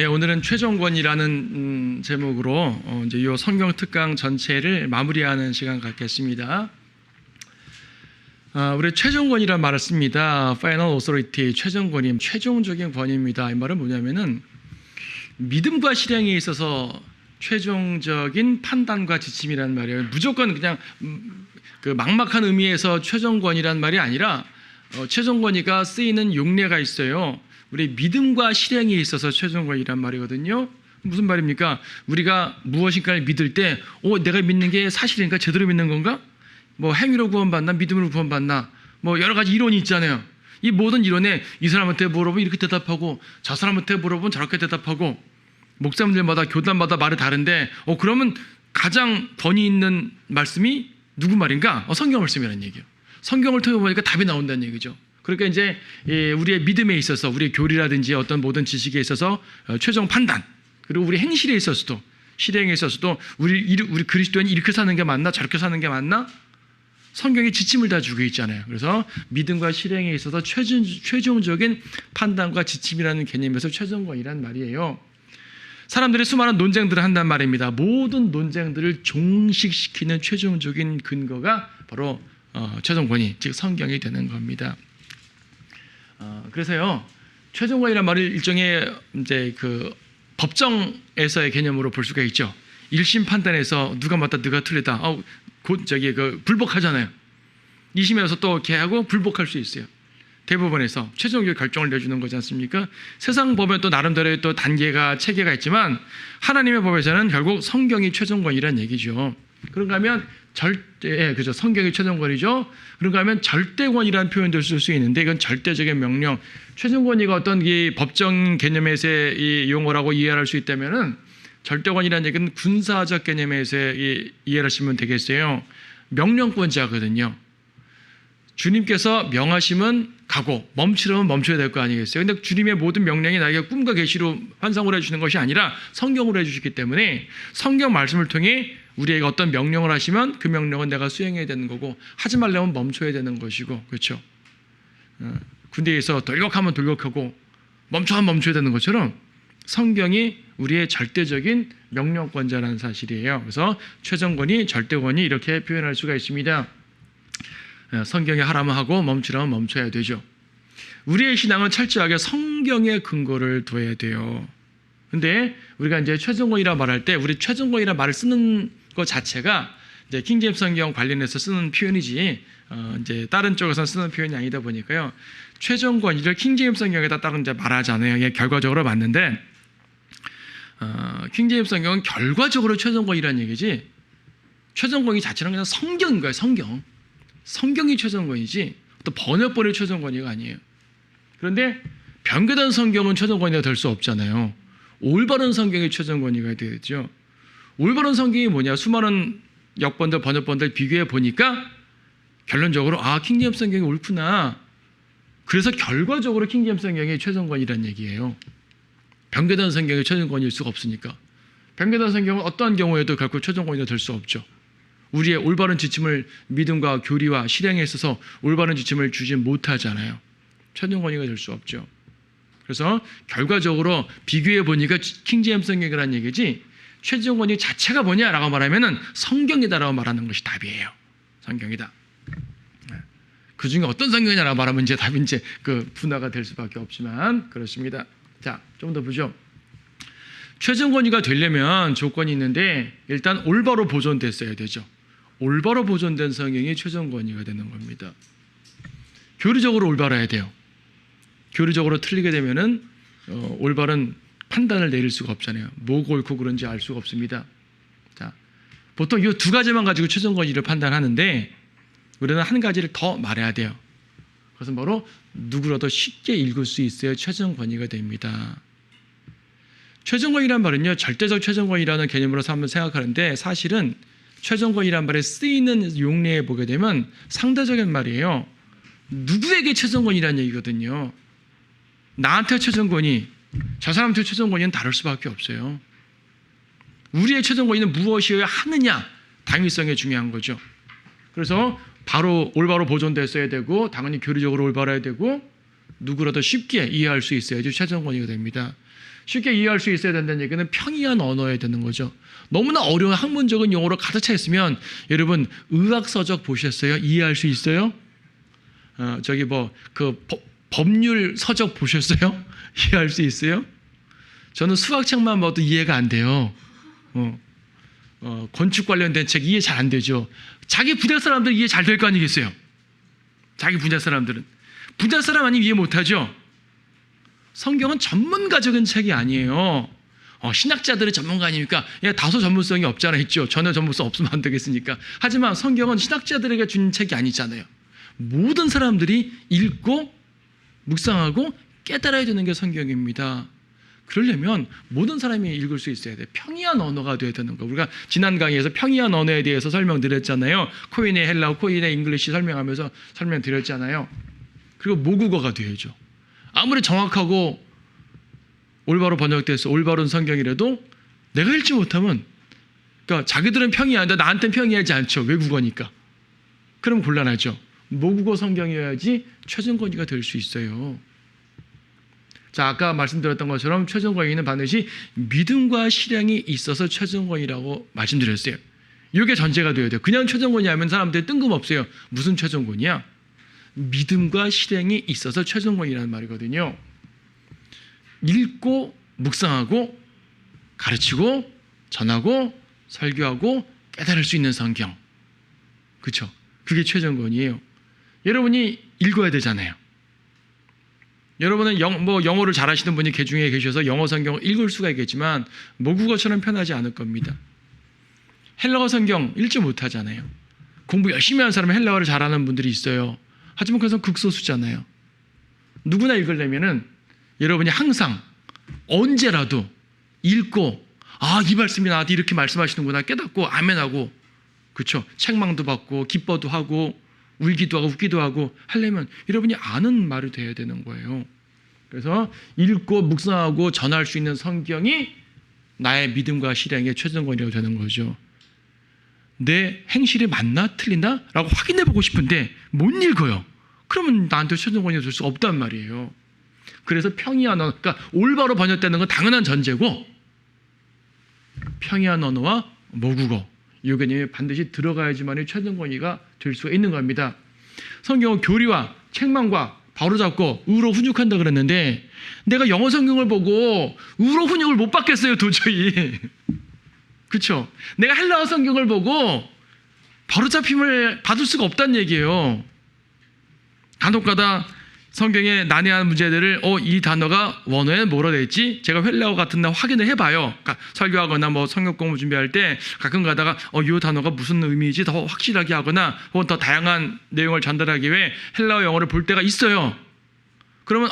예, 오늘은 최종권이라는 제목으로 이제 이 성경 특강 전체를 마무리하는 시간 갖겠습니다. 우리 최종권이라는 말을 씁니다. Final Authority, 최종권임, 최종적인 권위입니다. 이 말은 뭐냐면은 믿음과 실행에 있어서 최종적인 판단과 지침이라는 말이에요. 무조건 그냥 그 막막한 의미에서 최종권이라는 말이 아니라 최종권위가 쓰이는 용례가 있어요. 우리 믿음과 실행에 있어서 최종권이란 말이거든요. 무슨 말입니까? 우리가 무엇인가를 믿을 때 내가 믿는 게 사실인가? 제대로 믿는 건가? 뭐 행위로 구원받나? 믿음으로 구원받나? 뭐 여러 가지 이론이 있잖아요. 이 모든 이론에 이 사람한테 물어보면 이렇게 대답하고 저 사람한테 물어보면 저렇게 대답하고 목사님들마다 교단마다 말이 다른데 그러면 가장 권위 있는 말씀이 누구 말인가? 성경 말씀이라는 얘기예요. 성경을 통해 보니까 답이 나온다는 얘기죠. 그러니까 이제 우리의 믿음에 있어서 우리의 교리라든지 어떤 모든 지식에 있어서 최종 판단, 그리고 우리 행실에 있어서도 실행에 있어서도 우리 그리스도인이 이렇게 사는 게 맞나 저렇게 사는 게 맞나? 성경이 지침을 다 주고 있잖아요. 그래서 믿음과 실행에 있어서 최종적인 판단과 지침이라는 개념에서 최종권이란 말이에요. 사람들이 수많은 논쟁들을 한단 말입니다. 모든 논쟁들을 종식시키는 최종적인 근거가 바로 최종권위, 즉 성경이 되는 겁니다. 그래서요, 최종권이라는 말을 일종의 이제 그 법정에서의 개념으로 볼 수가 있죠. 1심 판단에서 누가 맞다, 누가 틀리다. 곧 불복하잖아요. 2심에서 또 이렇게 하고 불복할 수 있어요. 대법원에서 최종적인 결정을 내주는 거지 않습니까? 세상 법에 또 나름대로의 또 단계가 체계가 있지만 하나님의 법에서는 결국 성경이 최종권이라는 얘기죠. 그런가 하면 그죠. 성경이 최종권이죠. 그런가 하면 절대권이라는 표현도 쓸 수 있는데 이건 절대적인 명령. 최종권이가 어떤 이 법정 개념에서의 용어라고 이해할 수 있다면은 절대권이라는 얘기는 군사적 개념에서 이해를 하시면 되겠어요. 명령권자거든요. 주님께서 명하시면 가고 멈추려면 멈춰야 될 거 아니겠어요. 근데 주님의 모든 명령이 나에게 꿈과 계시로 환상으로 해주시는 것이 아니라 성경으로 해주시기 때문에 성경 말씀을 통해 우리에게 어떤 명령을 하시면 그 명령은 내가 수행해야 되는 거고 하지 말려면 멈춰야 되는 것이고, 그렇죠. 군대에서 돌격하면 돌격하고 멈춰하면 멈춰야 되는 것처럼 성경이 우리의 절대적인 명령권자라는 사실이에요. 그래서 최종권위, 절대권위 이렇게 표현할 수가 있습니다. 성경에 하라면 하고 멈추라면 멈춰야 되죠. 우리의 신앙은 철저하게 성경에 근거를 둬야 돼요. 근데 우리가 이제 최종권이라 말할 때 우리 최종권이라 말을 쓰는 것 자체가 이제 킹제임스 성경 관련해서 쓰는 표현이지 이제 다른 쪽에서 쓰는 표현이 아니다 보니까요. 최종권위를 킹제임스 성경에다 다른 이제 말하잖아요. 이게 결과적으로 맞는데 킹제임스 성경은 결과적으로 최종권이라는 얘기지 최종권위 자체는 그냥 성경인 거예요. 성경이 최종권이지 또 번역본의 최종권위가 아니에요. 그런데 변개된 성경은 최종권위가 될 수 없잖아요. 올바른 성경이 최종권위가 되겠죠. 올바른 성경이 뭐냐? 수많은 역본들, 번역본들 비교해 보니까 결론적으로 킹제임스 성경이 옳구나. 그래서 결과적으로 킹제임스 성경이 최종권이라는 얘기예요. 변개된 성경이 최종권일 수가 없으니까. 변개된 성경은 어떠한 경우에도 결코 최종권이 될 수 없죠. 우리의 올바른 지침을 믿음과 교리와 실행에 있어서 올바른 지침을 주지 못하잖아요. 최종권위가 될 수 없죠. 그래서 결과적으로 비교해 보니까 킹제임스 성경이라는 얘기지 최종권위 자체가 뭐냐라고 말하면은 성경이다라고 말하는 것이 답이에요. 성경이다. 그 중에 어떤 성경이냐라고 말하면 이제 답이 이제 그 분화가 될 수밖에 없지만 그렇습니다. 자, 좀 더 보죠. 최종권위가 되려면 조건이 있는데 일단 올바로 보존됐어야 되죠. 올바로 보존된 성경이 최종권위가 되는 겁니다. 교리적으로 올바라야 돼요. 교리적으로 틀리게 되면은 올바른 판단을 내릴 수가 없잖아요. 뭐가 옳고 그런지 알 수가 없습니다. 자, 보통 이 두 가지만 가지고 최종권위를 판단하는데 우리는 한 가지를 더 말해야 돼요. 그것은 바로 누구라도 쉽게 읽을 수 있어야 최종권위가 됩니다. 최종권위란 말은요, 절대적 최종권위라는 개념으로서 한번 생각하는데 사실은 최종권위란 말에 쓰이는 용례에 보게 되면 상대적인 말이에요. 누구에게 최종권이라는 얘기거든요. 나한테 최종권이, 저 사람한테 최종권위는 다를 수밖에 없어요. 우리의 최종권위는 무엇이어야 하느냐, 당위성이 중요한 거죠. 그래서 바로 올바로 보존됐어야 되고 당연히 교리적으로 올바라야 되고 누구라도 쉽게 이해할 수 있어야지 최전권위가 됩니다. 쉽게 이해할 수 있어야 된다는 얘기는 평이한 언어여야 되는 거죠. 너무나 어려운 학문적인 용어로 가득 차 있으면 여러분 의학서적 보셨어요? 이해할 수 있어요? 저기 뭐 그 법률 서적 보셨어요? 이해할 수 있어요? 저는 수학책만 봐도 이해가 안 돼요. 건축 관련된 책 이해 잘 안 되죠. 자기 분야 사람들 이해 잘 될 거 아니겠어요? 자기 분야 사람들은. 분야 사람 아니면 이해 못하죠. 성경은 전문가적인 책이 아니에요. 신학자들의 전문가 아닙니까? 다소 전문성이 없잖아 있죠. 전혀 전문성 없으면 안 되겠습니까? 하지만 성경은 신학자들에게 준 책이 아니잖아요. 모든 사람들이 읽고 묵상하고 깨달아야 되는 게 성경입니다. 그러려면 모든 사람이 읽을 수 있어야 돼. 평이한 언어가 돼야 되는 거. 우리가 지난 강의에서 평이한 언어에 대해서 설명드렸잖아요. 코인의 헬라어, 코인의 잉글리시 설명하면서 설명드렸잖아요. 그리고 모국어가 돼야죠. 아무리 정확하고 올바로 번역돼서 올바른 성경이라도 내가 읽지 못하면, 그러니까 자기들은 평이한데 나한테는 평이하지 않죠. 외국어니까. 그럼 곤란하죠. 모국어 성경이어야지 최전권위가 될 수 있어요. 자, 아까 말씀드렸던 것처럼 최전권위는 반드시 믿음과 실행이 있어서 최전권위라고 말씀드렸어요. 이게 전제가 되어야 돼요. 그냥 최전권위 하면 사람들이 뜬금없어요. 무슨 최전권위야? 믿음과 실행이 있어서 최전권위라는 말이거든요. 읽고 묵상하고 가르치고 전하고 설교하고 깨달을 수 있는 성경. 그렇죠? 그게 최전권이에요. 여러분이 읽어야 되잖아요. 여러분은 영어를 잘하시는 분이 그 중에 계셔서 영어 성경을 읽을 수가 있겠지만 모국어처럼 편하지 않을 겁니다. 헬라어 성경 읽지 못하잖아요. 공부 열심히 하는 사람은 헬라어를 잘하는 분들이 있어요. 하지만 그것은 극소수잖아요. 누구나 읽으려면은 여러분이 항상 언제라도 읽고 이 말씀이 나한테 이렇게 말씀하시는구나 깨닫고 아멘하고, 그렇죠? 책망도 받고 기뻐도 하고 울기도 하고 웃기도 하고 하려면 여러분이 아는 말이 돼야 되는 거예요. 그래서 읽고 묵상하고 전할 수 있는 성경이 나의 믿음과 실행의 최전권이라고 되는 거죠. 내 행실이 맞나 틀리나? 라고 확인해 보고 싶은데 못 읽어요. 그러면 나한테 최전권이 될 수 없단 말이에요. 그래서 평이한 언어, 그러니까 올바로 번역되는 건 당연한 전제고 평이한 언어와 모국어 이 개념이 반드시 들어가야지만 최전권위가 될 수가 있는 겁니다. 성경은 교리와 책망과 바로잡고 의로 훈육한다 그랬는데 내가 영어 성경을 보고 의로 훈육을 못 받겠어요 도저히. 그렇죠? 내가 헬라어 성경을 보고 바로잡힘을 받을 수가 없다는 얘기예요. 간혹가다 성경에 난해한 문제들을 이 단어가 원어에 뭐라 돼 있지? 제가 헬라어 같은 날 확인을 해봐요. 그러니까 설교하거나 뭐 성경 공부 준비할 때 가끔 가다가 이 단어가 무슨 의미인지 더 확실하게 하거나 혹은 더 다양한 내용을 전달하기 위해 헬라어 영어를 볼 때가 있어요. 그러면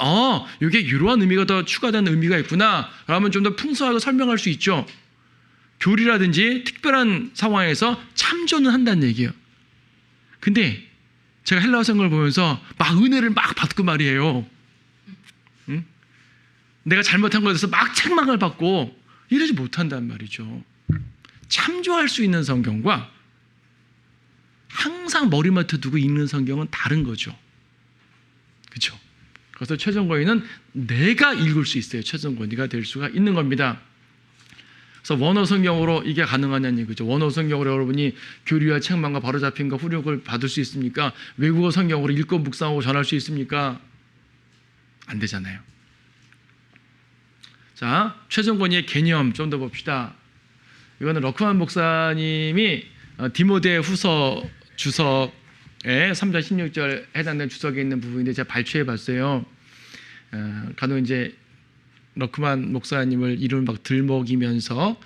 이게 유로한 의미가 더 추가된 의미가 있구나. 그러면 좀 더 풍성하게 설명할 수 있죠. 교리라든지 특별한 상황에서 참조는 한다는 얘기예요. 근데 제가 헬라어 성경을 보면서 막 은혜를 막 받고 말이에요. 응? 내가 잘못한 것에 대해서 막 책망을 받고 이러지 못한단 말이죠. 참조할 수 있는 성경과 항상 머리맡에 두고 읽는 성경은 다른 거죠. 그렇죠? 그래서 최전권위는 내가 읽을 수 있어요. 최전권위가 될 수가 있는 겁니다. 그래서 원어 성경으로 이게 가능하냐는 얘기죠. 원어 성경으로 여러분이 교리와 책망과 바로잡힘과 훈육을 받을 수 있습니까? 외국어 성경으로 읽고 묵상하고 전할 수 있습니까? 안 되잖아요. 자, 최전권위의 개념 좀 더 봅시다. 이거는 러크만 목사님이 디모데 후서 주석에 3장 16절 해당된 주석에 있는 부분인데 제가 발췌해 봤어요. 간혹 이제 러크만 목사님을 이름을 막 들먹이면서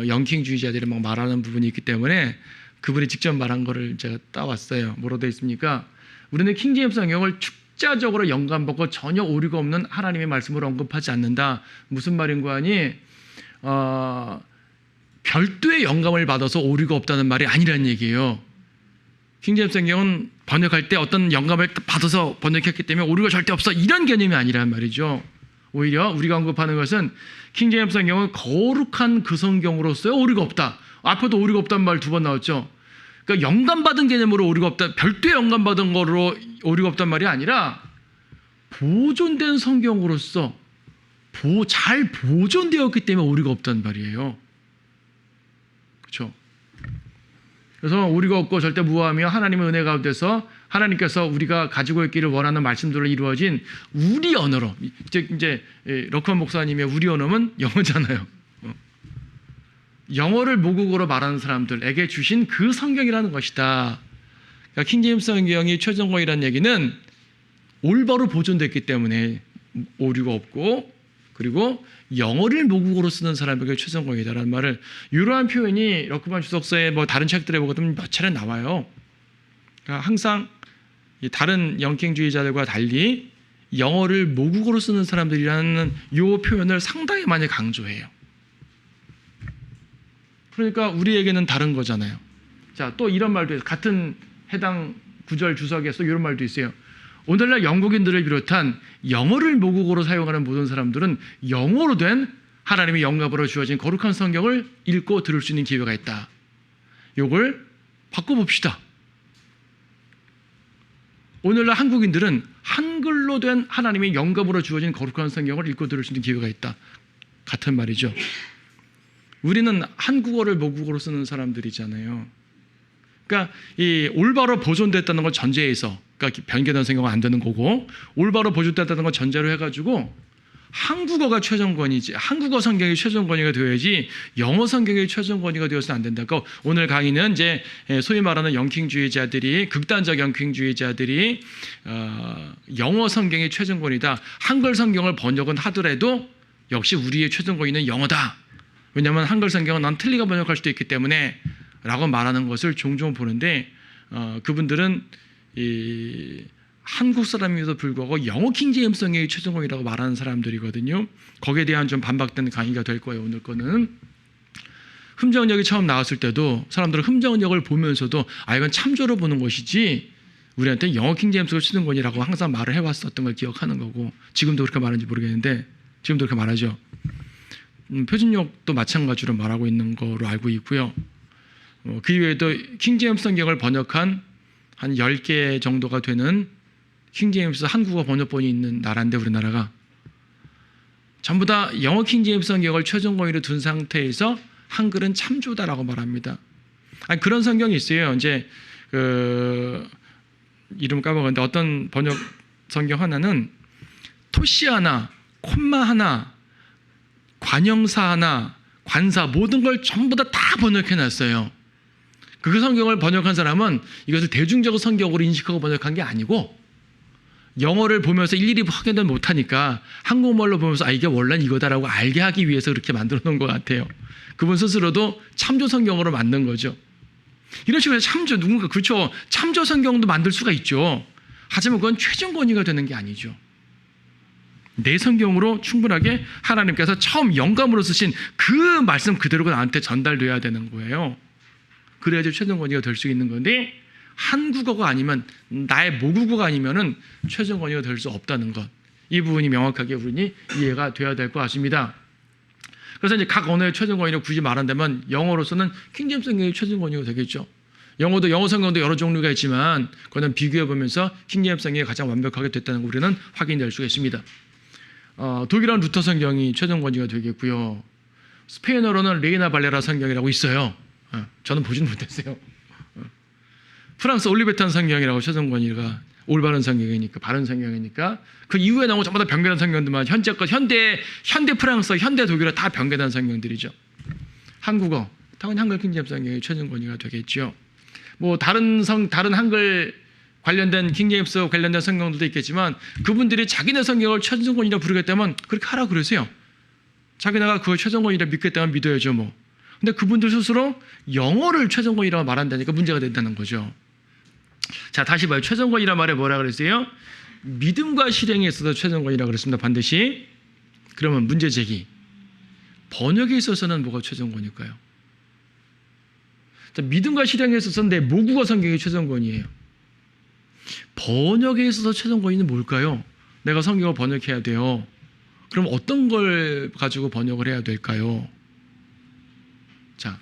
영킹주의자들이 막 말하는 부분이 있기 때문에 그분이 직접 말한 거를 제가 따왔어요. 뭐로 되어 있습니까? 우리는 킹제임스 성경을 축자적으로 영감받고 전혀 오류가 없는 하나님의 말씀으로 언급하지 않는다. 무슨 말인가 하니 별도의 영감을 받아서 오류가 없다는 말이 아니라는 얘기예요. 킹제임스 성경은 번역할 때 어떤 영감을 받아서 번역했기 때문에 오류가 절대 없어 이런 개념이 아니란 말이죠. 오히려 우리가 언급하는 것은 킹제임스 성경은 거룩한 그 성경으로서의 오류가 없다. 앞에도 오류가 없다는 말 2번 나왔죠. 그러니까 영감받은 개념으로 오류가 없다. 별도의 영감받은 거로 오류가 없단 말이 아니라 보존된 성경으로서 잘 보존되었기 때문에 오류가 없단 말이에요. 그렇죠? 그래서 오류가 없고 절대 무화하며 하나님의 은혜 가운데서 하나님께서 우리가 가지고 있기를 원하는 말씀들로 이루어진 우리 언어로, 이제 러크만 목사님의 우리 언어는 영어잖아요. 영어를 모국어로 말하는 사람들에게 주신 그 성경이라는 것이다. 그러니까 킹제임스 성경이 최종권이라는 얘기는 올바로 보존됐기 때문에 오류가 없고, 그리고 영어를 모국어로 쓰는 사람에게 최종권이다라는 말을, 이러한 표현이 러크만 주석서의 뭐 다른 책들에 보거든 몇 차례 나와요. 그러니까 항상 다른 영킹주의자들과 달리 영어를 모국어로 쓰는 사람들이라는 이 표현을 상당히 많이 강조해요. 그러니까 우리에게는 다른 거잖아요. 자, 또 이런 말도 있어요. 같은 해당 구절 주석에서 이런 말도 있어요. 오늘날 영국인들을 비롯한 영어를 모국어로 사용하는 모든 사람들은 영어로 된 하나님의 영감으로 주어진 거룩한 성경을 읽고 들을 수 있는 기회가 있다. 이걸 바꿔봅시다. 오늘날 한국인들은 한글로 된 하나님의 영감으로 주어진 거룩한 성경을 읽고 들을 수 있는 기회가 있다. 같은 말이죠. 우리는 한국어를 모국어로 쓰는 사람들이잖아요. 그러니까 이 올바로 보존됐다는 걸 전제해서, 그러니까 변개된 성경은 안 되는 거고, 올바로 보존됐다는 걸 전제로 해가지고 한국어가 최종권이지, 한국어 성경이 최종권위가 되어야지 영어 성경이 최종권위가 되어서는 안 된다. 그러니까 오늘 강의는 이제 소위 말하는 영킹주의자들이, 극단적 영킹주의자들이 영어 성경이 최종권이다, 한글 성경을 번역은 하더라도 역시 우리의 최종권위는 영어다. 왜냐하면 한글 성경은 난 틀리게 번역할 수도 있기 때문에 라고 말하는 것을 종종 보는데, 그분들은 이 한국 사람임에도 불구하고 영어 킹제임스 성경이 최종권이라고 말하는 사람들이거든요. 거기에 대한 좀 반박되는 강의가 될 거예요. 오늘 거는 흠정역이 처음 나왔을 때도 사람들은 흠정역을 보면서도 이건 참조로 보는 것이지 우리한테 영어 킹제임스가 최종권이라고 항상 말을 해왔었던 걸 기억하는 거고, 지금도 그렇게 말하는지 모르겠는데 지금도 그렇게 말하죠. 표준역도 마찬가지로 말하고 있는 거로 알고 있고요. 그 이외에도 킹제임스 성경을 번역한 한 10개 정도가 되는 킹제임스 한국어 번역본이 있는 나라인데, 우리나라가 전부 다 영어 킹제임스 성경을 최종권위로 둔 상태에서 한글은 참조다라고 말합니다. 그런 성경이 있어요. 이제 이름 까먹었는데 어떤 번역 성경 하나는 토시 하나, 콤마 하나, 관형사 하나, 관사 모든 걸 전부 다 번역해 놨어요. 그 성경을 번역한 사람은 이것을 대중적 성경으로 인식하고 번역한 게 아니고, 영어를 보면서 일일이 확인을 못하니까 한국말로 보면서 이게 원래는 이거다라고 알게 하기 위해서 그렇게 만들어 놓은 것 같아요. 그분 스스로도 참조 성경으로 만든 거죠. 이런 식으로 누군가, 그렇죠, 참조 성경도 만들 수가 있죠. 하지만 그건 최종 권위가 되는 게 아니죠. 내 성경으로 충분하게 하나님께서 처음 영감으로 쓰신 그 말씀 그대로가 나한테 전달돼야 되는 거예요. 그래야지 최종 권위가 될 수 있는 건데, 한국어가 아니면, 나의 모국어가 아니면은 최종 권위가 될 수 없다는 것, 이 부분이 명확하게 우리는 이해가 돼야 될 것 같습니다. 그래서 이제 각 언어의 최종 권위를 굳이 말한다면 영어로서는 킹제임스 성경이 최종 권위가 되겠죠. 영어 성경도 여러 종류가 있지만 그거는 비교해 보면서 킹제임스 성경이 가장 완벽하게 됐다는 걸 우리는 확인될 수가 있습니다. 독일어는 루터 성경이 최종 권위가 되겠고요. 스페인어로는 레이나 발레라 성경이라고 있어요. 저는 보지는 못했어요. 프랑스 올리베탄 성경이라고 최종 권위가 올바른 성경이니까, 바른 성경이니까. 그 이후에 나온 전부 다 변개된 성경들만 현재껏 현대 프랑스, 현대 독일어 다 변개된 성경들이죠. 한국어 당연히 한글 킹제임스 성경이 최종 권위가 되겠죠. 뭐 다른 한글 관련된 킹제임스 관련된 성경들도 있겠지만, 그분들이 자기네 성경을 최종권이라 부르겠다면 그렇게 하라 그러세요. 자기네가 그걸 최종권이라 믿겠다면 믿어야죠 뭐. 근데 그분들 스스로 영어를 최종권이라고 말한다니까 문제가 된다는 거죠. 자, 다시 봐요. 최종권이란 말에 뭐라 그랬어요? 믿음과 실행에 있어서 최종권이라고 그랬습니다. 반드시. 그러면 문제 제기. 번역에 있어서는 뭐가 최종권일까요? 자, 믿음과 실행에 있어서는 내 모국어 성경이 최종권이에요. 번역에 있어서 최종권위는 뭘까요? 내가 성경을 번역해야 돼요. 그럼 어떤 걸 가지고 번역을 해야 될까요? 자,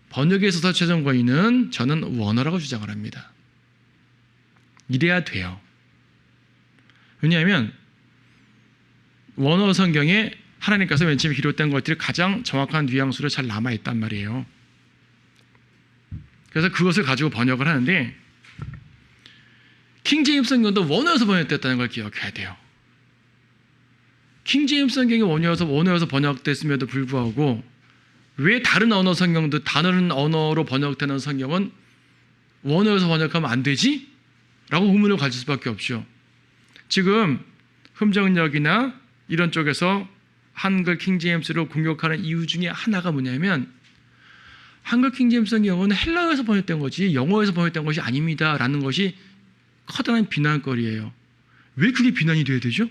번역에 있어서 최종권위는 저는 원어라고 주장을 합니다. 이래야 돼요. 왜냐하면 원어 성경에 하나님께서 맨 처음에 기록된 것들이 가장 정확한 뉘앙스로 잘 남아있단 말이에요. 그래서 그것을 가지고 번역을 하는데 킹제임스 성경도 원어에서 번역됐다는 걸 기억해야 돼요. 킹제임스 성경이 원어에서 번역됐음에도 불구하고 왜 다른 언어 성경도 다른 언어로 번역되는 성경은 원어에서 번역하면 안 되지? 라고 의문을 가질 수밖에 없죠. 지금 흠정역이나 이런 쪽에서 한글 킹제임스를 공격하는 이유 중에 하나가 뭐냐면 한글 킹제임스 성경은 헬라어에서 번역된 거지 영어에서 번역된 것이 아닙니다 라는 것이 커다란 비난거리예요. 왜 그게 비난이 돼야 되죠?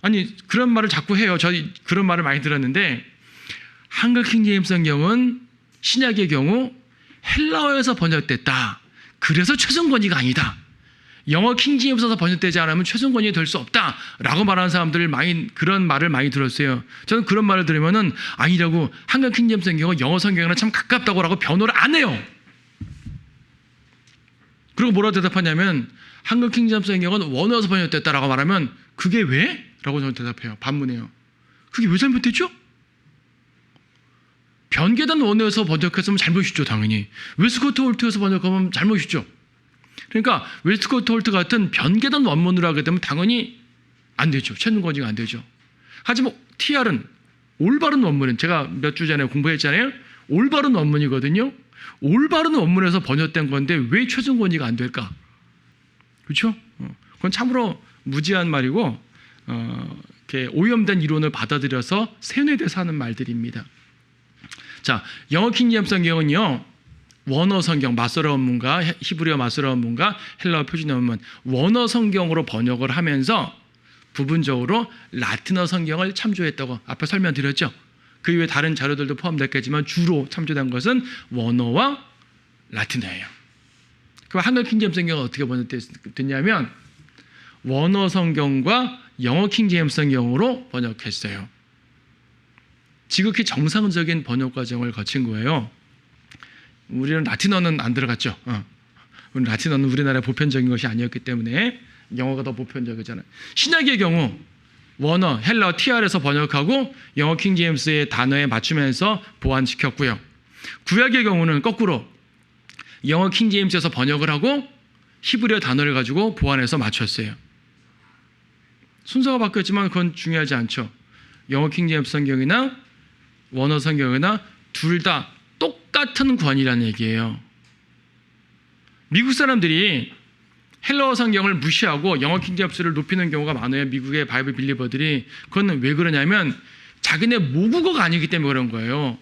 아니 그런 말을 자꾸 해요. 저 그런 말을 많이 들었는데 한글 킹제임스 성경은 신약의 경우 헬라어에서 번역됐다. 그래서 최종권위가 아니다. 영어 킹제임스에서 번역되지 않으면 최종권위 될 수 없다. 라고 말하는 사람들을 그런 말을 많이 들었어요. 저는 그런 말을 들으면은 아니라고 한글 킹제임스 성경은 영어 성경이랑 참 가깝다고 라고 변호를 안 해요. 그리고 뭐라고 대답하냐면 한글 킹제임스 성경은 원어에서 번역됐다라고 말하면 그게 왜? 라고 저는 대답해요. 반문해요. 그게 왜 잘못됐죠? 변개단 원어에서 번역했으면 잘못이죠. 당연히. 웨스트코트 홀트에서 번역하면 잘못이죠. 그러니까 웨스트코트 홀트 같은 변개단 원문으로 하게 되면 당연히 안 되죠. 최종권위가 안 되죠. 하지만 TR은 올바른 원문은 제가 몇 주 전에 공부했잖아요. 올바른 원문이거든요. 올바른 원문에서 번역된 건데 왜 최종권위가 안 될까? 그렇죠? 그건 참으로 무지한 말이고 이렇게 오염된 이론을 받아들여서 세뇌돼서 하는 말들입니다. 자, 영어 킹제임스 성경은요. 원어 성경, 마소레 원문과 히브리어 마소레 원문과 헬라어 표준어 원문 원어 성경으로 번역을 하면서 부분적으로 라틴어 성경을 참조했다고 앞에 설명드렸죠. 그 이외에 다른 자료들도 포함됐겠지만 주로 참조된 것은 원어와 라틴어예요. 그럼 한글 킹제임스 성경은 어떻게 번역됐냐면 원어 성경과 영어 킹제임스 성경으로 번역했어요. 지극히 정상적인 번역 과정을 거친 거예요. 우리는 라틴어는 안 들어갔죠. 라틴어는 우리나라의 보편적인 것이 아니었기 때문에 영어가 더 보편적이잖아요. 신약의 경우 원어, 헬라어, TR에서 번역하고 영어 킹제임스의 단어에 맞추면서 보완시켰고요. 구약의 경우는 거꾸로 영어 킹제임스에서 번역을 하고 히브리어 단어를 가지고 보완해서 맞췄어요. 순서가 바뀌었지만 그건 중요하지 않죠. 영어 킹제임스 성경이나 원어 성경이나 둘 다 똑같은 권위라는 얘기예요. 미국 사람들이 헬라어 성경을 무시하고 영어 킹제임스를 높이는 경우가 많아요. 미국의 바이블 빌리버들이. 그건 왜 그러냐면 자기네 모국어가 아니기 때문에 그런 거예요.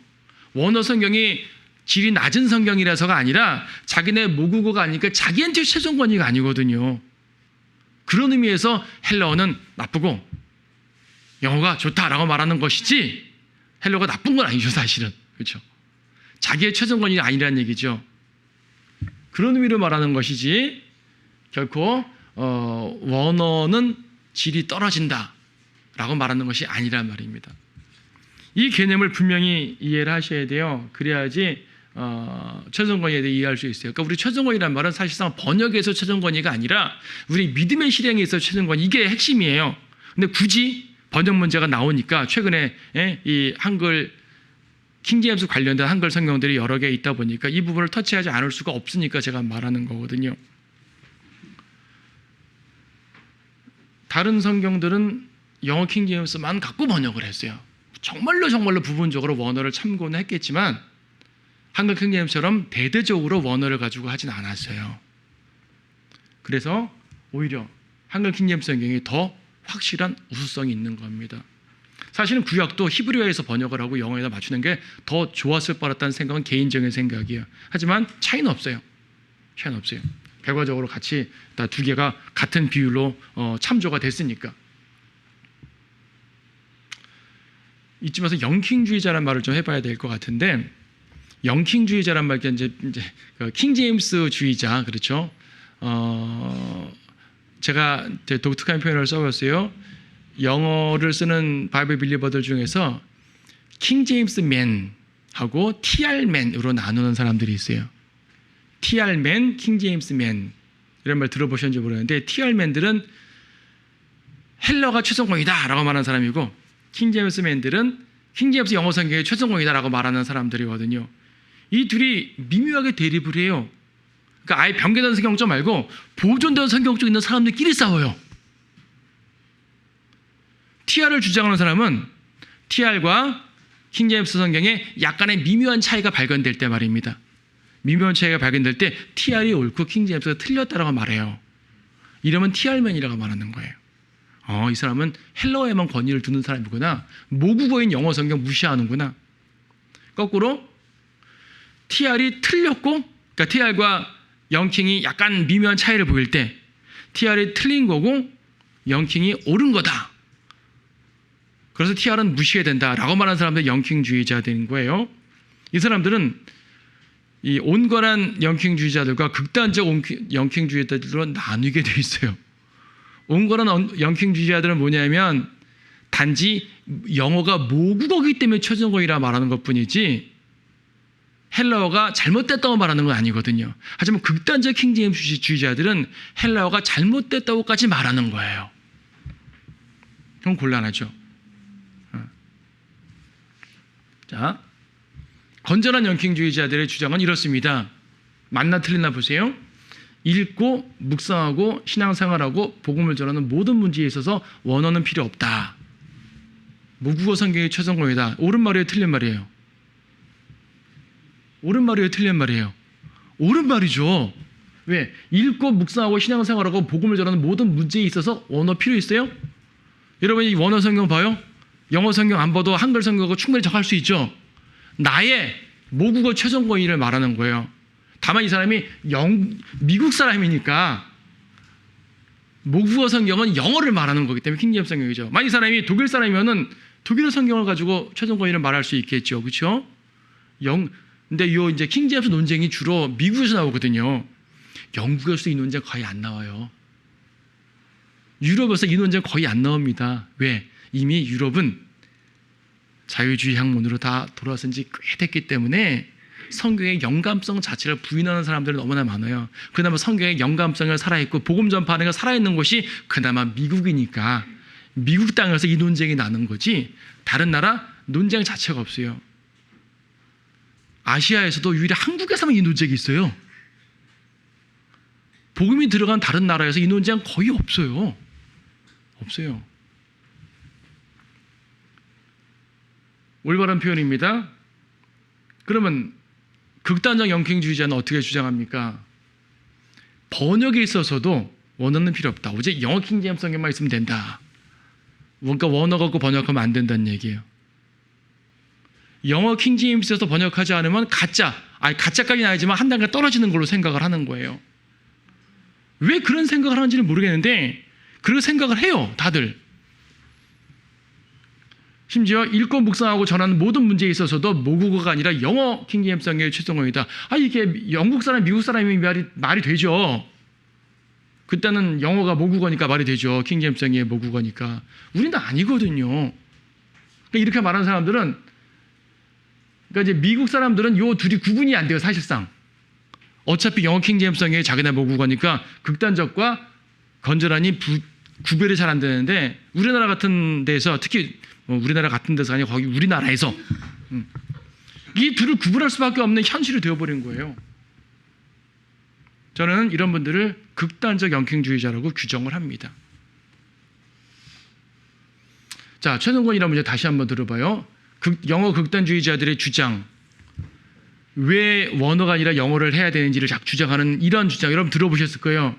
원어 성경이 질이 낮은 성경이라서가 아니라 자기네 모국어가 아니니까 자기한테 최종 권위가 아니거든요. 그런 의미에서 헬라어는 나쁘고 영어가 좋다라고 말하는 것이지 헬라어가 나쁜 건 아니죠, 사실은. 그렇죠? 자기의 최종 권위가 아니라는 얘기죠. 그런 의미로 말하는 것이지 결코 원어는 질이 떨어진다라고 말하는 것이 아니란 말입니다. 이 개념을 분명히 이해를 하셔야 돼요. 그래야지 최종 권위에 대해 이해할 수 있어요. 그러니까 우리 최종 권위란 말은 사실상 번역에서 최종 권위가 아니라 우리 믿음의 실행에 있어 최종 권위, 이게 핵심이에요. 근데 굳이 번역 문제가 나오니까 최근에 이 한글 킹제임스 관련된 한글 성경들이 여러 개 있다 보니까 이 부분을 터치하지 않을 수가 없으니까 제가 말하는 거거든요. 다른 성경들은 영어 킹제임스만 갖고 번역을 했어요. 정말로 부분적으로 원어를 참고는 했겠지만 한글 킹제임스처럼 대대적으로 원어를 가지고 하진 않았어요. 그래서 오히려 한글 킹제임스 성경이 더 확실한 우수성이 있는 겁니다. 사실은 구약도 히브리어에서 번역을 하고 영어에다 맞추는 게 더 좋았을 뻔했다는 생각은 개인적인 생각이에요. 하지만 차이는 없어요. 결과적으로 같이 두 개가 같은 비율로 참조가 됐으니까. 이쯤에서 영킹주의자란 말을 좀 해봐야 될 것 같은데, 영킹주의자란 말, 이제 킹제임스 주의자, 그렇죠? 제가 독특한 표현을 써봤어요. 영어를 쓰는 바이블 빌리버들 중에서 킹제임스 맨하고 TR 맨으로 나누는 사람들이 있어요. TR 맨, 킹제임스 맨. 이런 말 들어보셨는지 모르겠는데 TR맨들은 헬러가 최성공이다라고 말하는 사람이고 킹제임스맨들은 킹제임스 영어 성경이 최성공이다라고 말하는 사람들이거든요. 이 둘이 미묘하게 대립을 해요. 그러니까 아예 변개된 성경 쪽 말고 보존된 성경 쪽에 있는 사람들끼리 싸워요. TR을 주장하는 사람은 TR과 킹제임스 성경에 약간의 미묘한 차이가 발견될 때 말입니다. 미묘한 차이가 발견될 때 TR이 옳고 킹제임스가 틀렸다라고 말해요. 이러면 TR맨이라고 말하는 거예요. 이 사람은 헬러에만 권위를 두는 사람이구나. 모국어인 영어 성경 무시하는구나. 거꾸로 TR이 틀렸고, 그러니까 TR과 영킹이 약간 미묘한 차이를 보일 때 TR이 틀린 거고 영킹이 옳은 거다. 그래서 TR은 무시해야 된다라고 말하는 사람들이 영킹주의자들인 거예요. 이 사람들은 이 온건한 영킹주의자들과 극단적 영킹주의자들로 나뉘게 돼 있어요. 온건한 영킹주의자들은 뭐냐면 단지 영어가 모국어이기 때문에 최종적이라 말하는 것뿐이지 헬라어가 잘못됐다고 말하는 건 아니거든요. 하지만 극단적 킹제임스주의자들은 헬라어가 잘못됐다고까지 말하는 거예요. 그럼 곤란하죠. 자, 건전한 영킹주의자들의 주장은 이렇습니다. 맞나 틀리나 보세요. 읽고 묵상하고 신앙생활하고 복음을 전하는 모든 문제에 있어서 원어는 필요 없다. 모국어 성경이 최성공이다. 옳은 말이에요, 틀린 말이에요? 옳은 말이에요, 틀린 말이에요? 옳은 말이죠. 왜? 읽고 묵상하고 신앙생활하고 복음을 전하는 모든 문제에 있어서 원어 필요 있어요? 여러분 이 원어 성경 봐요? 영어 성경 안 봐도 한글 성경하고 충분히 적할 수 있죠. 나의 모국어 최종권위를 말하는 거예요. 다만 이 사람이 미국 사람이니까 모국어 성경은 영어를 말하는 거기 때문에 킹제임스 성경이죠. 만약 이 사람이 독일 사람이면은 독일어 성경을 가지고 최종권위를 말할 수 있겠죠, 그렇죠? 근데 이제 킹제임스 논쟁이 주로 미국에서 나오거든요. 영국에서 이 논쟁 거의 안 나와요. 유럽에서 이 논쟁 거의 안 나옵니다. 왜? 이미 유럽은 자유주의 학문으로 다 돌아선 지 꽤 됐기 때문에 성경의 영감성 자체를 부인하는 사람들이 너무나 많아요. 그나마 성경의 영감성을 살아있고 복음 전파가 살아있는 곳이 그나마 미국이니까 미국 땅에서 이 논쟁이 나는 거지 다른 나라 논쟁 자체가 없어요. 아시아에서도 유일히 한국에서만 이 논쟁이 있어요. 복음이 들어간 다른 나라에서 이 논쟁 거의 없어요. 없어요. 올바른 표현입니다. 그러면 극단적 영킹주의자는 어떻게 주장합니까? 번역에 있어서도 원어는 필요 없다. 오직 영어 킹제임스 성경만 있으면 된다. 그러니까 원어 갖고 번역하면 안 된다는 얘기예요. 영어 킹제임스에서 번역하지 않으면 가짜까지는 아니지만 한 단계 떨어지는 걸로 생각을 하는 거예요. 왜 그런 생각을 하는지는 모르겠는데 그런 생각을 해요, 다들. 심지어 읽고 묵상하고 전하는 모든 문제에 있어서도 모국어가 아니라 영어 킹제임스 성경의 최종권이다. 이게 영국 사람, 미국 사람이 말이 되죠. 그때는 영어가 모국어니까 말이 되죠. 킹제임스 성경의 모국어니까. 우리는 아니거든요. 그러니까 이렇게 말하는 사람들은, 그러니까 이제 미국 사람들은 요 둘이 구분이 안 돼요, 사실상. 어차피 영어 킹제임스 성경이 자기네 모국어니까 극단적과 건전하니 구별이 잘 안 되는데 우리나라 같은 데서 특히 우리나라 같은 데서 아니고 거기 우리나라에서 이 둘을 구분할 수밖에 없는 현실이 되어버린 거예요. 저는 이런 분들을 극단적 영킹주의자라고 규정을 합니다. 자, 최종권이라는 문제 다시 한번 들어봐요. 영어 극단주의자들의 주장, 왜 원어가 아니라 영어를 해야 되는지를 주장하는 이런 주장 여러분 들어보셨을 거예요.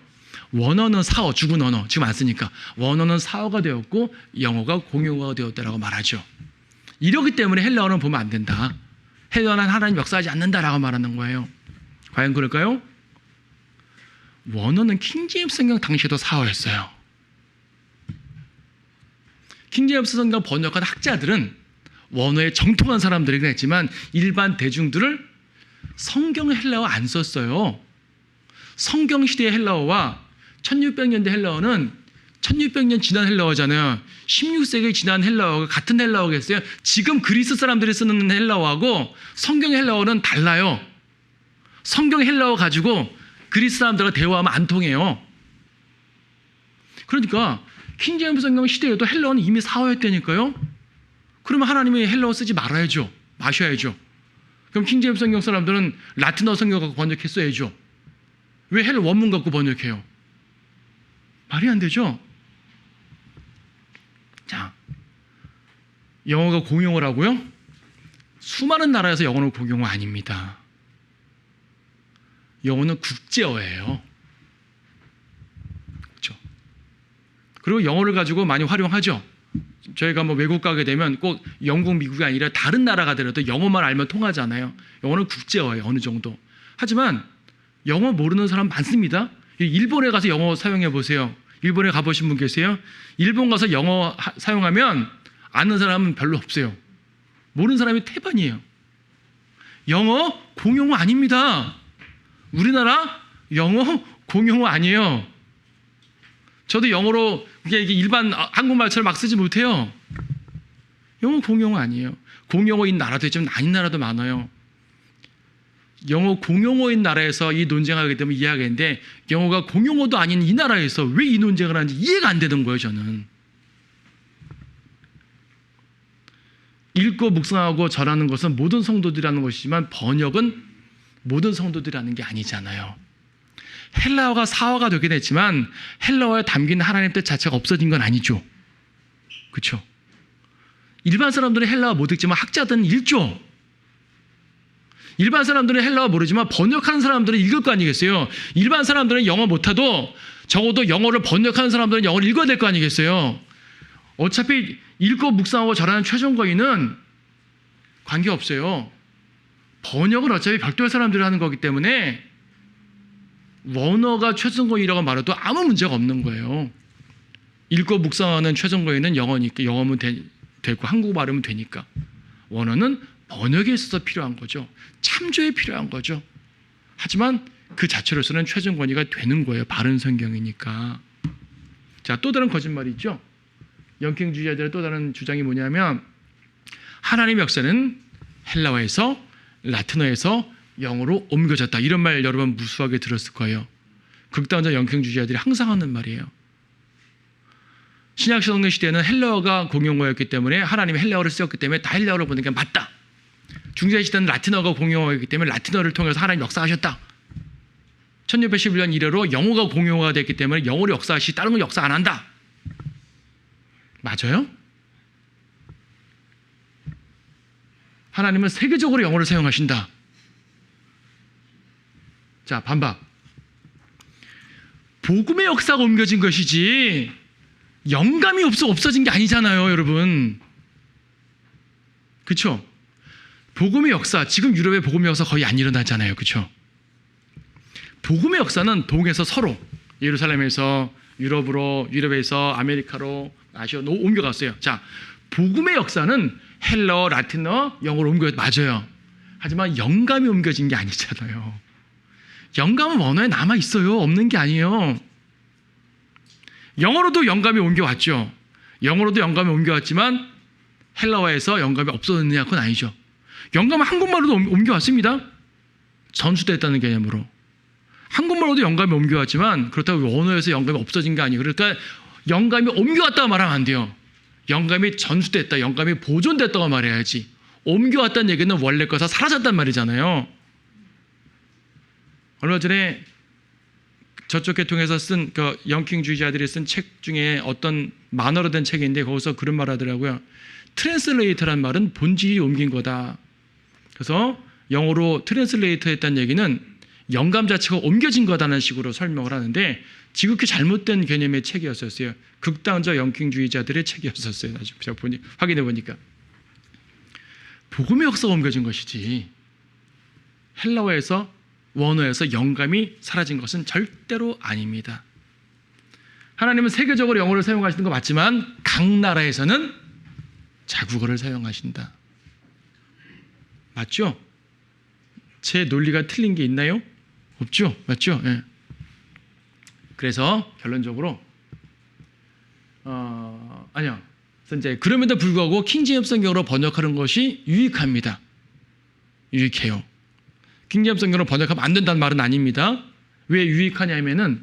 원어는 사어, 죽은 언어, 지금 안 쓰니까 원어는 사어가 되었고 영어가 공용어가 되었다라고 말하죠. 이러기 때문에 헬라어는 보면 안 된다. 헬라어는 하나님 역사하지 않는다라고 말하는 거예요. 과연 그럴까요? 원어는 킹제임스 성경 당시에도 사어였어요. 킹제임스 성경 번역한 학자들은 원어에 정통한 사람들이긴 했지만 일반 대중들을 성경 헬라어 안 썼어요. 성경 시대의 헬라어와 1600년대 헬라어는 1600년 지난 헬라어잖아요. 16세기 지난 헬라어가 같은 헬라어겠어요? 지금 그리스 사람들이 쓰는 헬라어하고 성경 헬라어는 달라요. 성경 헬라어 가지고 그리스 사람들과 대화하면 안 통해요. 그러니까 킹제임스 성경 시대에도 헬라어는 이미 사화였다니까요. 그러면 하나님이 헬라어 쓰지 말아야죠. 마셔야죠. 그럼 킹제임스 성경 사람들은 라틴어 성경 갖고 번역했어야죠. 왜 헬라 원문 갖고 번역해요? 말이 안 되죠. 자, 영어가 공용어라고요? 수많은 나라에서 영어는 공용어 아닙니다. 영어는 국제어예요. 그렇죠? 그리고 영어를 가지고 많이 활용하죠. 저희가 뭐 외국 가게 되면 꼭 영국, 미국이 아니라 다른 나라 가더라도 영어만 알면 통하잖아요. 영어는 국제어예요. 어느 정도. 하지만 영어 모르는 사람 많습니다. 일본에 가서 영어 사용해 보세요. 일본에 가보신 분 계세요? 일본 가서 영어 사용하면 아는 사람은 별로 없어요. 모르는 사람이 태반이에요. 영어 공용어 아닙니다. 우리나라 영어 공용어 아니에요. 저도 영어로 이게 일반 한국말처럼 막 쓰지 못해요. 영어 공용어 아니에요. 공용어인 나라도 있지만 아닌 나라도 많아요. 영어 공용어인 나라에서 이 논쟁하게 되면 이해하겠는데 영어가 공용어도 아닌 이 나라에서 왜 이 논쟁을 하는지 이해가 안 되는 거예요. 저는. 읽고 묵상하고 전하는 것은 모든 성도들이라는 것이지만 번역은 모든 성도들이라는 게 아니잖아요. 헬라어가 사화가 되긴 했지만 헬라어에 담긴 하나님 뜻 자체가 없어진 건 아니죠. 그렇죠? 일반 사람들은 헬라어 못 읽지만 학자들은 읽죠. 일반 사람들은 헬라어 모르지만 번역하는 사람들은 읽을 거 아니겠어요. 일반 사람들은 영어 못해도 적어도 영어를 번역하는 사람들은 영어를 읽어야 될 거 아니겠어요. 어차피 읽고 묵상하고 절하는 최종거인은 관계없어요. 번역은 어차피 별도의 사람들이 하는 거기 때문에 원어가 최종거인이라고 말해도 아무 문제가 없는 거예요. 읽고 묵상하는 최종거인은 영어니까 영어면 되고 한국어 발음은 되니까. 원어는 번역에 있어서 필요한 거죠. 참조에 필요한 거죠. 하지만 그 자체로서는 최종 권위가 되는 거예요. 바른 성경이니까. 자, 또 다른 거짓말이 있죠. 영킹주의자들의 또 다른 주장이 뭐냐면 하나님의 역사는 헬라어에서 라틴어에서 영어로 옮겨졌다. 이런 말 여러 번 무수하게 들었을 거예요. 극단적 영킹주의자들이 항상 하는 말이에요. 신약 성경 시대에는 헬라어가 공용어였기 때문에 하나님이 헬라어를 쓰였기 때문에 다 헬라어로 보는 게 맞다. 중세 시대는 라틴어가 공용어였기 때문에 라틴어를 통해서 하나님 역사하셨다. 1611년 이래로 영어가 공용어가 됐기 때문에 영어로 역사하시 다른 건 역사 안 한다. 맞아요? 하나님은 세계적으로 영어를 사용하신다. 자, 반박. 복음의 역사가 옮겨진 것이지 영감이 없어진 게 아니잖아요, 여러분. 그렇죠? 복음의 역사, 지금 유럽의 복음의 역사 거의 안 일어나잖아요. 그렇죠? 복음의 역사는 동에서 서로 예루살렘에서 유럽으로, 유럽에서 아메리카로, 아시아로 옮겨갔어요. 자, 복음의 역사는 헬라어, 라틴어, 영어로 맞아요. 하지만 영감이 옮겨진 게 아니잖아요. 영감은 언어에 남아 있어요. 없는 게 아니에요. 영어로도 영감이 옮겨왔죠. 영어로도 영감이 옮겨왔지만 헬라어에서 영감이 없어졌느냐? 그건 아니죠. 영감은 한국말로도 옮겨왔습니다. 전수됐다는 개념으로. 한국말로도 영감이 옮겨왔지만 그렇다고 언어에서 영감이 없어진 게 아니에요. 그러니까 영감이 옮겨왔다고 말하면 안 돼요. 영감이 전수됐다, 영감이 보존됐다고 말해야지. 옮겨왔다는 얘기는 원래 거서 사라졌단 말이잖아요. 얼마 전에 저쪽 계통에서 쓴 그 영킹주의자들이 쓴 책 중에 어떤 만화로 된 책인데 거기서 그런 말 하더라고요. 트랜슬레이터란 말은 본질이 옮긴 거다. 그래서 영어로 트랜슬레이터 했다는 얘기는 영감 자체가 옮겨진 거다라는 식으로 설명을 하는데 지극히 잘못된 개념의 책이었었어요. 극단적 영킹주의자들의 책이었었어요. 제가 확인해 보니까. 복음의 역사가 옮겨진 것이지 헬라어에서 원어에서 영감이 사라진 것은 절대로 아닙니다. 하나님은 세계적으로 영어를 사용하시는 거 맞지만 각 나라에서는 자국어를 사용하신다. 맞죠? 제 논리가 틀린 게 있나요? 없죠? 맞죠? 예. 그래서 결론적으로 아니요. 이제 그럼에도 불구하고 킹제임스 성경으로 번역하는 것이 유익합니다. 유익해요. 킹제임스 성경으로 번역하면 안 된다는 말은 아닙니다. 왜 유익하냐면은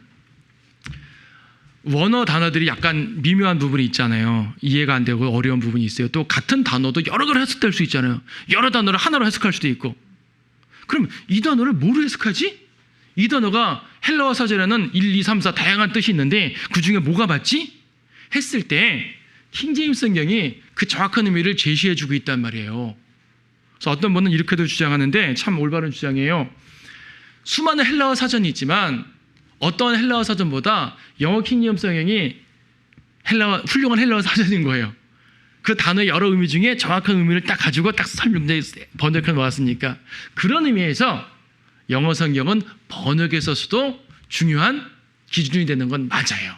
원어 단어들이 약간 미묘한 부분이 있잖아요. 이해가 안 되고 어려운 부분이 있어요. 또 같은 단어도 여러 가지로 해석될 수 있잖아요. 여러 단어를 하나로 해석할 수도 있고. 그럼 이 단어를 뭐로 해석하지? 이 단어가 헬라어 사전에는 1, 2, 3, 4 다양한 뜻이 있는데 그중에 뭐가 맞지? 했을 때 킹제임스 성경이 그 정확한 의미를 제시해주고 있단 말이에요. 그래서 어떤 분은 이렇게도 주장하는데 참 올바른 주장이에요. 수많은 헬라어 사전이 있지만 어떤 헬라어 사전보다 영어 킹제임스 성경이 훌륭한 헬라어 사전인 거예요. 그 단어의 여러 의미 중에 정확한 의미를 딱 가지고 딱 번역해 놓았으니까. 그런 의미에서 영어 성경은 번역에 있어서도 중요한 기준이 되는 건 맞아요.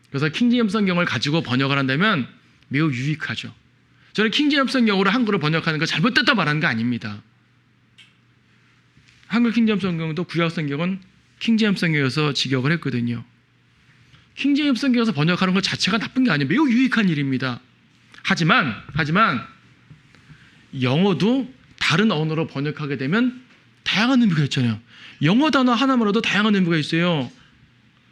그래서 킹제임스 성경을 가지고 번역을 한다면 매우 유익하죠. 저는 킹제임스 성경으로 한글을 번역하는 거 잘못됐다 말하는 거 아닙니다. 한글 킹제임스 성경도 구약 성경은 킹제임스 성경에서 직역을 했거든요. 킹제임스 성경에서 번역하는 것 자체가 나쁜 게 아니에요. 매우 유익한 일입니다. 하지만 영어도 다른 언어로 번역하게 되면 다양한 의미가 있잖아요. 영어 단어 하나만으로도 다양한 의미가 있어요.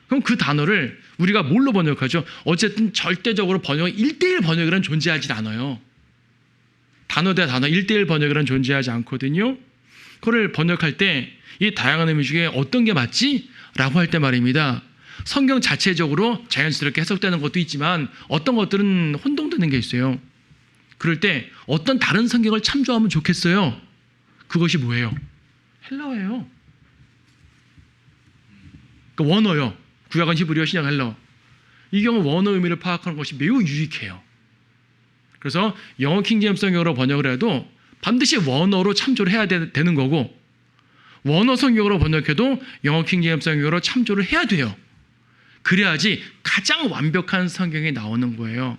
그럼 그 단어를 우리가 뭘로 번역하죠? 어쨌든 절대적으로 1:1 번역이란 존재하지 않아요. 단어 대 단어 1:1 번역이란 존재하지 않거든요. 그걸 번역할 때 이 다양한 의미 중에 어떤 게 맞지? 라고 할 때 말입니다. 성경 자체적으로 자연스럽게 해석되는 것도 있지만 어떤 것들은 혼동되는 게 있어요. 그럴 때 어떤 다른 성경을 참조하면 좋겠어요. 그것이 뭐예요? 헬라어예요. 그러니까 원어요. 구약은 히브리어, 신약은 헬라어. 이 경우 원어 의미를 파악하는 것이 매우 유익해요. 그래서 영어 킹제임스 성경으로 번역을 해도 반드시 원어로 참조를 해야 되는 거고, 원어 성경으로 번역해도 영어 킹제임스 성경으로 참조를 해야 돼요. 그래야지 가장 완벽한 성경이 나오는 거예요.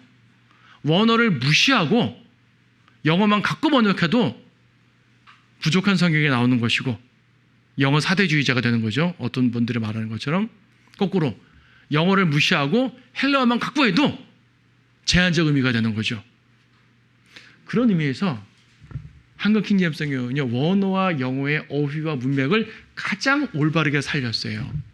원어를 무시하고 영어만 갖고 번역해도 부족한 성경이 나오는 것이고 영어 사대주의자가 되는 거죠. 어떤 분들이 말하는 것처럼. 거꾸로 영어를 무시하고 헬라어만 갖고 해도 제한적 의미가 되는 거죠. 그런 의미에서 한글 킹제임스 성경은요, 원어와 영어의 어휘와 문맥을 가장 올바르게 살렸어요.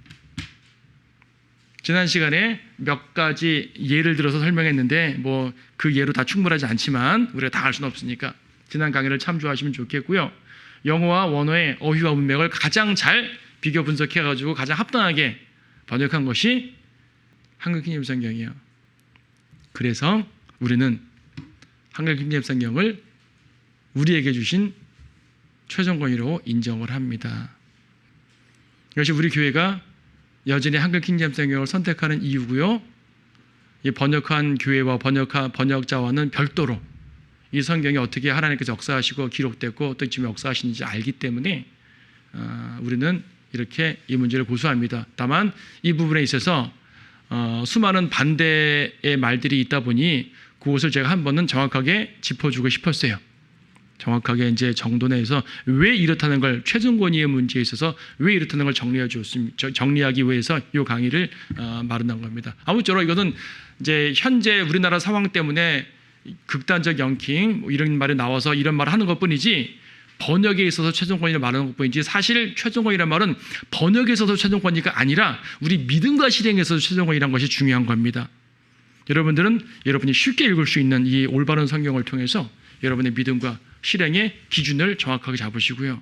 지난 시간에 몇 가지 예를 들어서 설명했는데 뭐 그 예로 다 충분하지 않지만 우리가 다 알 수는 없으니까 지난 강의를 참조하시면 좋겠고요. 영어와 원어의 어휘와 문맥을 가장 잘 비교 분석해가지고 가장 합당하게 번역한 것이 한글 킹제임스 성경이에요. 그래서 우리는 한글 킹제임스 성경을 우리에게 주신 최종 권위로 인정을 합니다. 이것이 우리 교회가 여전히 한글 킹제임스 성경을 선택하는 이유고요. 이 번역한 교회와 번역자와는 별도로 이 성경이 어떻게 하나님께서 역사하시고 기록됐고 또 지금 역사하시는지 알기 때문에 우리는 이렇게 이 문제를 고수합니다. 다만 이 부분에 있어서 수많은 반대의 말들이 있다 보니 그것을 제가 한 번은 정확하게 짚어주고 싶었어요. 정확하게 이제 정돈해서 왜 이렇다는 걸 최종 권위의 문제에 있어서 왜 이렇다는 걸 정리하기 위해서 이 강의를 마련한 겁니다. 아무쪼록 이것은 이제 현재 우리나라 상황 때문에 극단적 영킹 뭐 이런 말이 나와서 이런 말을 하는 것뿐이지 번역에 있어서 최종 권위를 말하는 것뿐이지 사실 최종 권위란 말은 번역에 있어서 최종 권위가 아니라 우리 믿음과 실행에서 최종 권위란 것이 중요한 겁니다. 여러분들은 여러분이 쉽게 읽을 수 있는 이 올바른 성경을 통해서 여러분의 믿음과 실행의 기준을 정확하게 잡으시고요.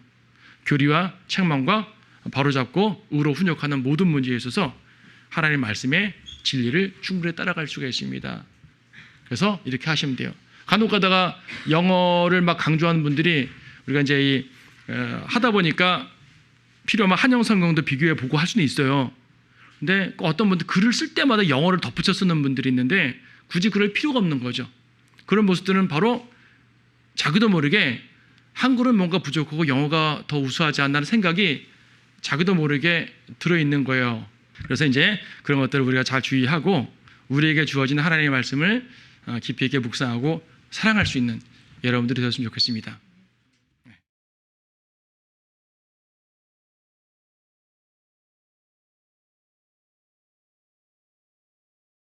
교리와 책망과 바로잡고 의로 훈육하는 모든 문제에 있어서 하나님의 말씀의 진리를 충분히 따라갈 수가 있습니다. 그래서 이렇게 하시면 돼요. 간혹 가다가 영어를 막 강조하는 분들이 우리가 이제 하다 보니까 필요하면 한영 성경도 비교해 보고 할 수는 있어요. 근데 어떤 분들 글을 쓸 때마다 영어를 덧붙여 쓰는 분들이 있는데 굳이 그럴 필요가 없는 거죠. 그런 모습들은 바로 자기도 모르게 한글은 뭔가 부족하고 영어가 더 우수하지 않나는 생각이 자기도 모르게 들어있는 거예요. 그래서 이제 그런 것들을 우리가 잘 주의하고 우리에게 주어진 하나님의 말씀을 깊이 있게 묵상하고 사랑할 수 있는 여러분들이 되었으면 좋겠습니다.